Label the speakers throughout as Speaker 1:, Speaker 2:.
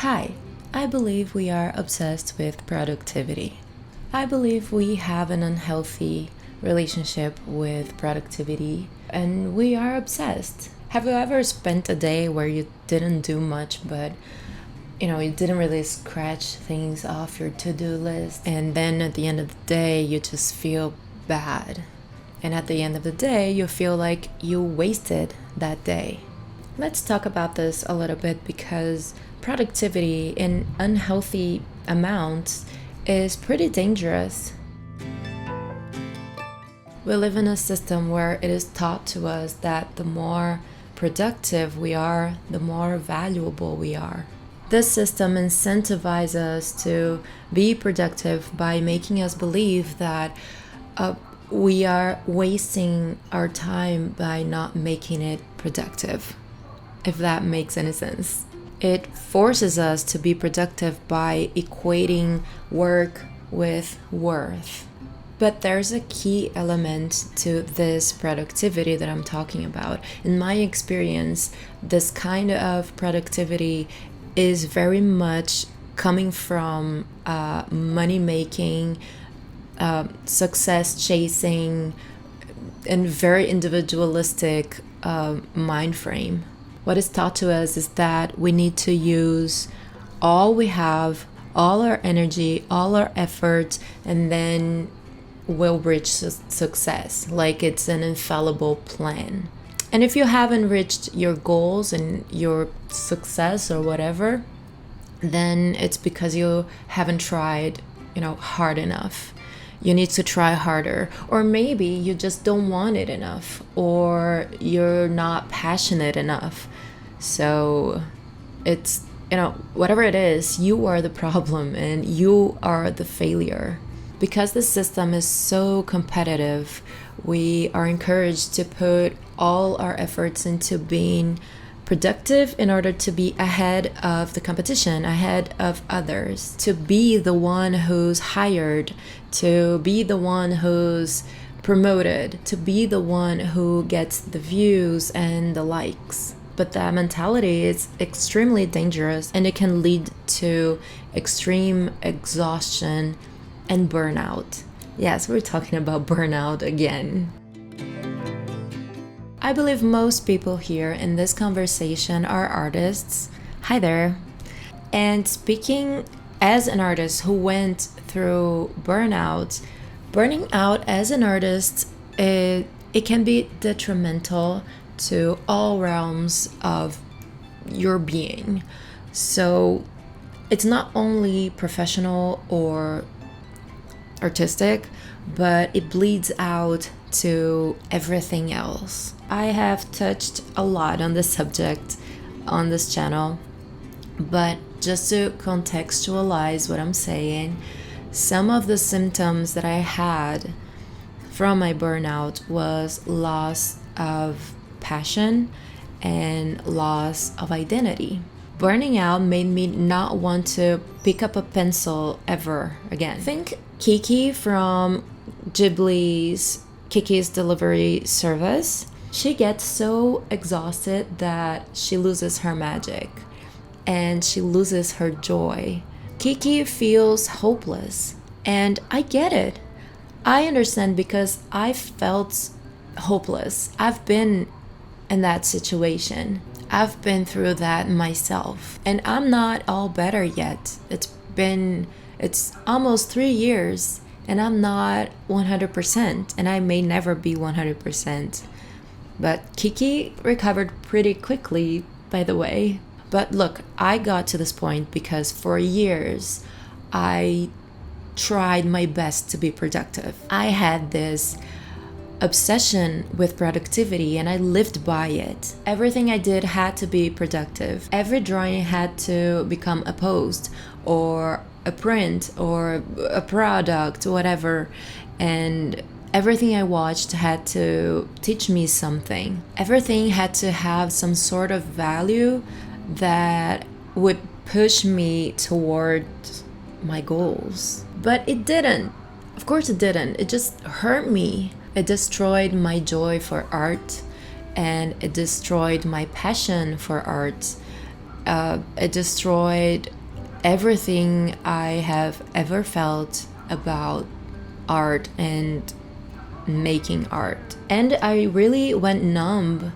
Speaker 1: Hi, I believe we are obsessed with productivity. I believe we have an unhealthy relationship with productivity and we are obsessed. Have you ever spent a day where you didn't do much, but you didn't really scratch things off your to-do list, and then at the end of the day you just feel bad, and at the end of the day you feel like you wasted that day? Let's talk about this a little bit, because productivity in unhealthy amounts is pretty dangerous. We live in a system where it is taught to us that the more productive we are, the more valuable we are. This system incentivizes us to be productive by making us believe that we are wasting our time by not making it productive, if that makes any sense. It forces us to be productive by equating work with worth. But there's a key element to this productivity that I'm talking about. In my experience, this kind of productivity is very much coming from money making, success chasing, and very individualistic mind frame. What is taught to us is that we need to use all we have, all our energy, all our effort, and then we'll reach success, like it's an infallible plan. And if you haven't reached your goals and your success or whatever, then it's because you haven't tried, hard enough. You need to try harder, or maybe you just don't want it enough, or you're not passionate enough. So it's, whatever it is, you are the problem and you are the failure. Because the system is so competitive, we are encouraged to put all our efforts into being productive in order to be ahead of the competition, ahead of others, to be the one who's hired, to be the one who's promoted, to be the one who gets the views and the likes. But that mentality is extremely dangerous, and it can lead to extreme exhaustion and burnout. Yes, we're talking about burnout again. I believe most people here in this conversation are artists. Hi there. And speaking as an artist who went through burnout, burning out as an artist, it can be detrimental to all realms of your being. So it's not only professional or artistic, but it bleeds out to everything else. I have touched a lot on this subject on this channel, but just to contextualize what I'm saying, some of the symptoms that I had from my burnout was loss of passion and loss of identity. Burning out made me not want to pick up a pencil ever again. Think Kiki from Ghibli's Kiki's Delivery Service. She gets so exhausted that she loses her magic and she loses her joy. Kiki feels hopeless, and I get it. I understand, because I felt hopeless. I've been in that situation. I've been through that myself, and I'm not all better yet. It's almost 3 years, and I'm not 100%, and I may never be 100%. But Kiki recovered pretty quickly, by the way. But look, I got to this point because for years I tried my best to be productive. I had this obsession with productivity and I lived by it. Everything I did had to be productive. Every drawing had to become a post or a print or a product, whatever. And everything I watched had to teach me something. Everything had to have some sort of value that would push me toward my goals. But it didn't. Of course it didn't. It just hurt me. It destroyed my joy for art, and it destroyed my passion for art. It destroyed everything I have ever felt about art and making art. And I really went numb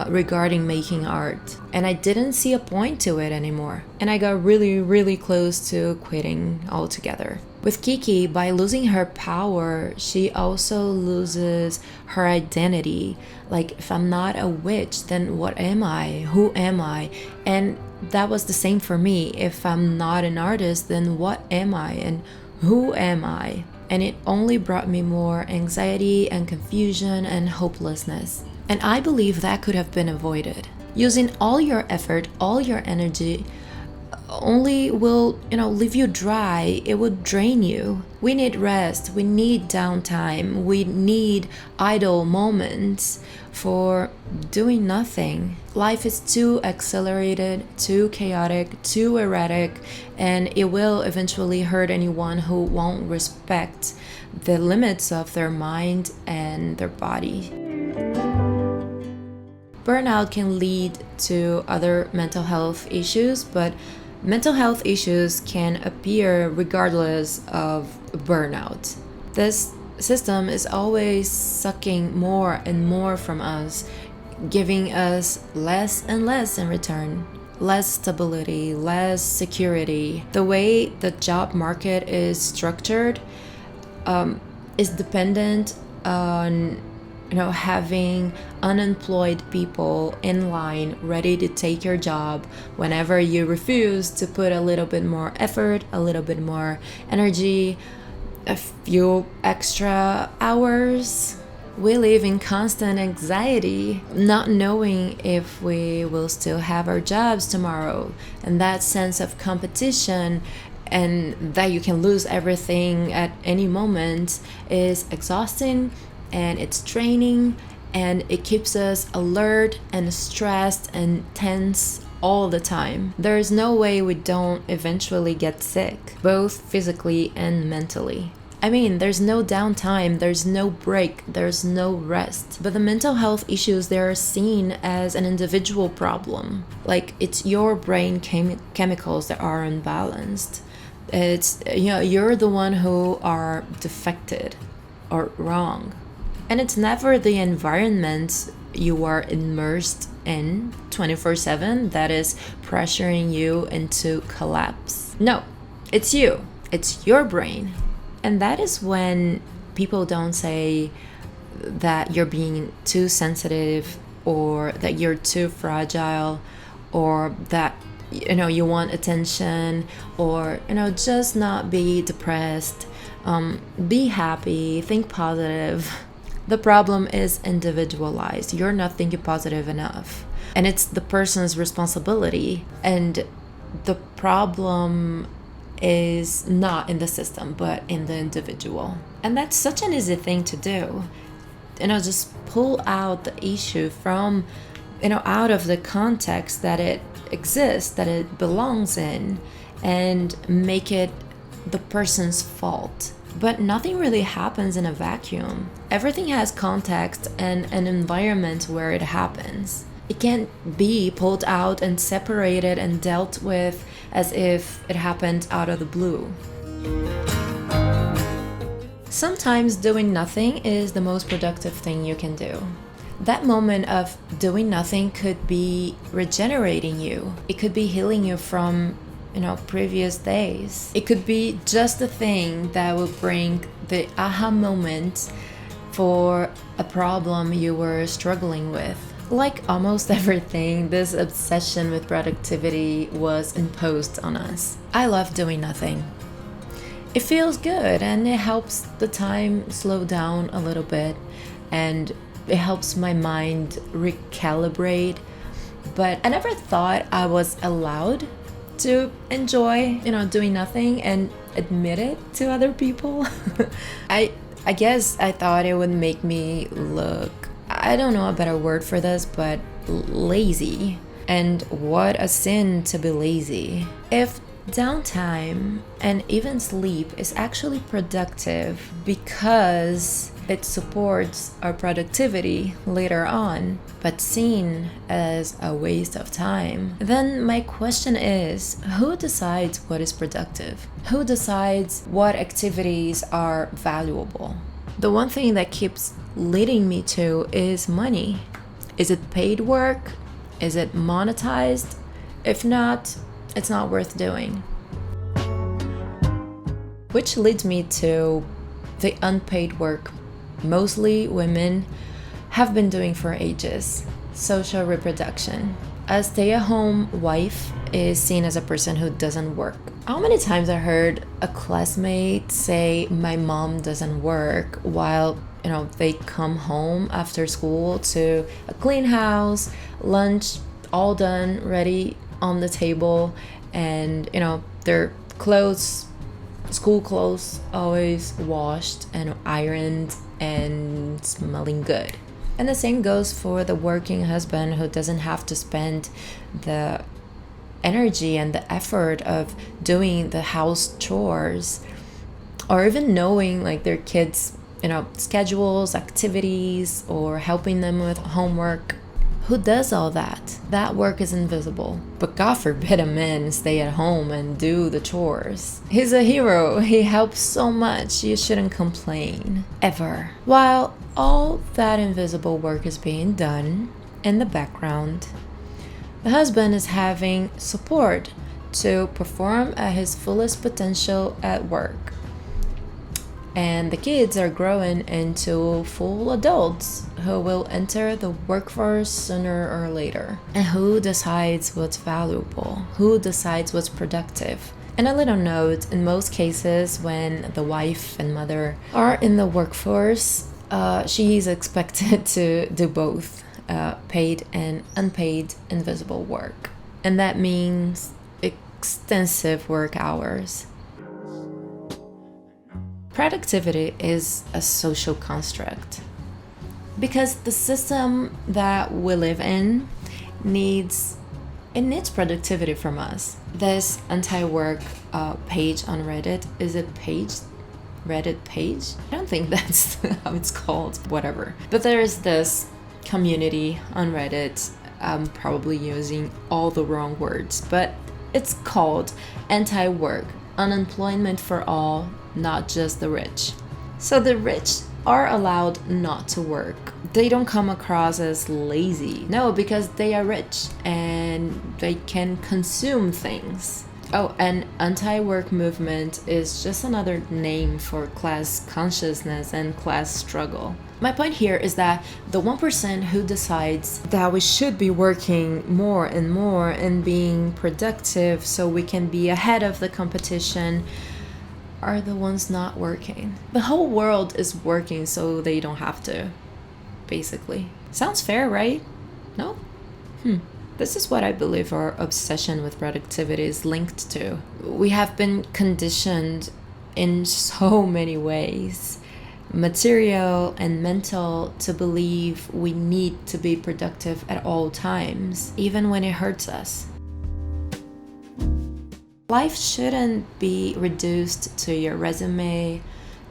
Speaker 1: regarding making art, and I didn't see a point to it anymore. And I got really, really close to quitting altogether. With Kiki, by losing her power, she also loses her identity. Like, if I'm not a witch, then what am I? Who am I? And that was the same for me. If I'm not an artist, then what am I? And who am I? And it only brought me more anxiety and confusion and hopelessness. And I believe that could have been avoided. Using all your effort, all your energy, only will, leave you dry. It would drain you. We need rest. We need downtime. We need idle moments for doing nothing. Life is too accelerated, too chaotic, too erratic, and it will eventually hurt anyone who won't respect the limits of their mind and their body. Burnout can lead to other mental health issues, but mental health issues can appear regardless of burnout. This system is always sucking more and more from us, giving us less and less in return. Less stability, less security. The way the job market is structured is dependent on having unemployed people in line ready to take your job whenever you refuse to put a little bit more effort, a little bit more energy, a few extra hours. We live in constant anxiety, not knowing if we will still have our jobs tomorrow. And that sense of competition and that you can lose everything at any moment is exhausting. And it's draining, and it keeps us alert and stressed and tense all the time. There is no way we don't eventually get sick, both physically and mentally. I mean, there's no downtime, there's no break, there's no rest. But the mental health issues, they are seen as an individual problem. Like, it's your brain chemicals that are unbalanced. It's, you're the one who are defected or wrong. And it's never the environment you are immersed in 24/7 that is pressuring you into collapse. No, it's you. It's your brain. And that is when people don't say that you're being too sensitive or that you're too fragile or that you want attention or just not be depressed. Be happy, think positive. The problem is individualized. You're not thinking positive enough. And it's the person's responsibility. And the problem is not in the system, but in the individual. And that's such an easy thing to do. Just pull out the issue from, out of the context that it exists, that it belongs in, and make it the person's fault. But nothing really happens in a vacuum. Everything has context and an environment where it happens. It can't be pulled out and separated and dealt with as if it happened out of the blue. Sometimes doing nothing is the most productive thing you can do. That moment of doing nothing could be regenerating you. It could be healing you from previous days. It could be just the thing that will bring the aha moment for a problem you were struggling with. Like almost everything, this obsession with productivity was imposed on us. I love doing nothing. It feels good and it helps the time slow down a little bit and it helps my mind recalibrate. But I never thought I was allowed to enjoy, doing nothing and admit it to other people. I guess I thought it would make me look, I don't know a better word for this, but lazy. And what a sin to be lazy. If downtime and even sleep is actually productive because it supports our productivity later on, but seen as a waste of time, then my question is, who decides what is productive? Who decides what activities are valuable? The one thing that keeps leading me to is money. Is it paid work? Is it monetized? If not, it's not worth doing. Which leads me to the unpaid work mostly women have been doing for ages: social reproduction. A stay-at-home wife is seen as a person who doesn't work. How many times I heard a classmate say, "My mom doesn't work," while they come home after school to a clean house, lunch all done, ready on the table, and their clothes, school clothes, always washed and ironed and smelling good. And the same goes for the working husband who doesn't have to spend the energy and the effort of doing the house chores, or even knowing their kids' schedules, activities, or helping them with homework. Who does all that? That work is invisible. But God forbid a man stay at home and do the chores. He's a hero. He helps so much. You shouldn't complain. Ever. While all that invisible work is being done in the background, the husband is having support to perform at his fullest potential at work. And the kids are growing into full adults who will enter the workforce sooner or later. And who decides what's valuable? Who decides what's productive? And a little note, in most cases when the wife and mother are in the workforce, she is expected to do both paid and unpaid invisible work. And that means extensive work hours. Productivity is a social construct because the system that we live in needs productivity from us. This anti-work page on Reddit, is it page? Reddit page? I don't think that's how it's called, whatever. But there is this community on Reddit, I'm probably using all the wrong words, but it's called anti-work, unemployment for all, not just the rich. So the rich are allowed not to work. They don't come across as lazy. No, because they are rich and they can consume things. Oh, and anti-work movement is just another name for class consciousness and class struggle. My point here is that the 1% who decides that we should be working more and more and being productive so we can be ahead of the competition are the ones not working. The whole world is working so they don't have to, basically. Sounds fair, right? No? This is what I believe our obsession with productivity is linked to. We have been conditioned in so many ways, material and mental, to believe we need to be productive at all times, even when it hurts us. Life shouldn't be reduced to your resume,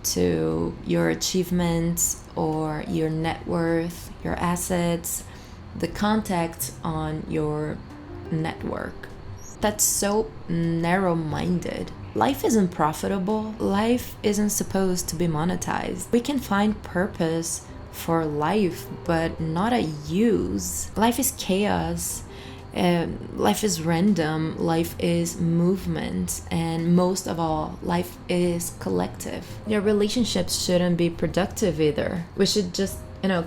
Speaker 1: to your achievements, or your net worth, your assets, the contacts on your network. That's so narrow-minded. Life isn't profitable. Life isn't supposed to be monetized. We can find purpose for life, but not a use. Life is chaos. Life is random, life is movement, and most of all, life is collective. Your relationships shouldn't be productive either. We should just,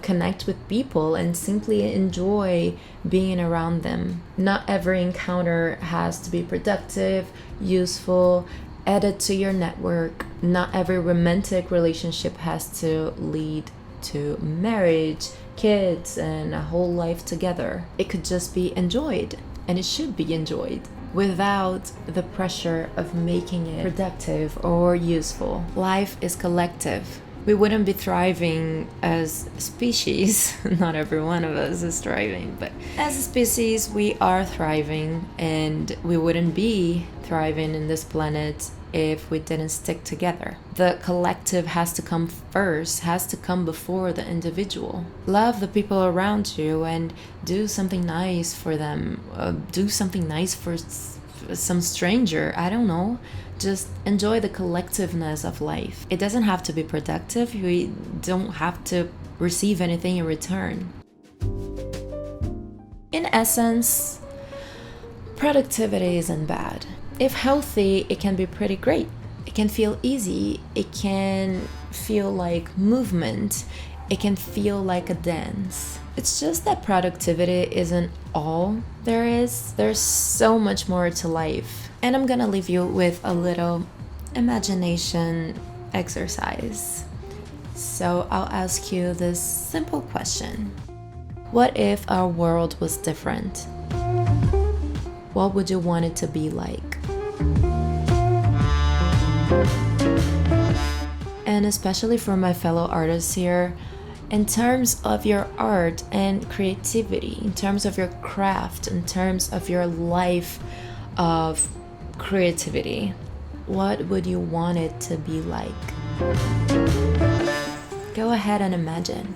Speaker 1: connect with people and simply enjoy being around them. Not every encounter has to be productive, useful, added to your network. Not every romantic relationship has to lead to marriage, kids, and a whole life together. It could just be enjoyed, and it should be enjoyed without the pressure of making it productive or useful. Life is collective. We wouldn't be thriving as a species. Not every one of us is thriving, but as a species we are thriving, and we wouldn't be thriving in this planet if we didn't stick together. The collective has to come first, has to come before the individual. Love the people around you and do something nice for them. Do something nice for some stranger. I don't know. Just enjoy the collectiveness of life. It doesn't have to be productive. We don't have to receive anything in return. In essence, productivity isn't bad. If healthy, it can be pretty great. It can feel easy. It can feel like movement. It can feel like a dance. It's just that productivity isn't all there is. There's so much more to life. And I'm gonna leave you with a little imagination exercise. So I'll ask you this simple question. What if our world was different? What would you want it to be like? And especially for my fellow artists here, in terms of your art and creativity, in terms of your craft, in terms of your life of creativity, what would you want it to be like? Go ahead and imagine.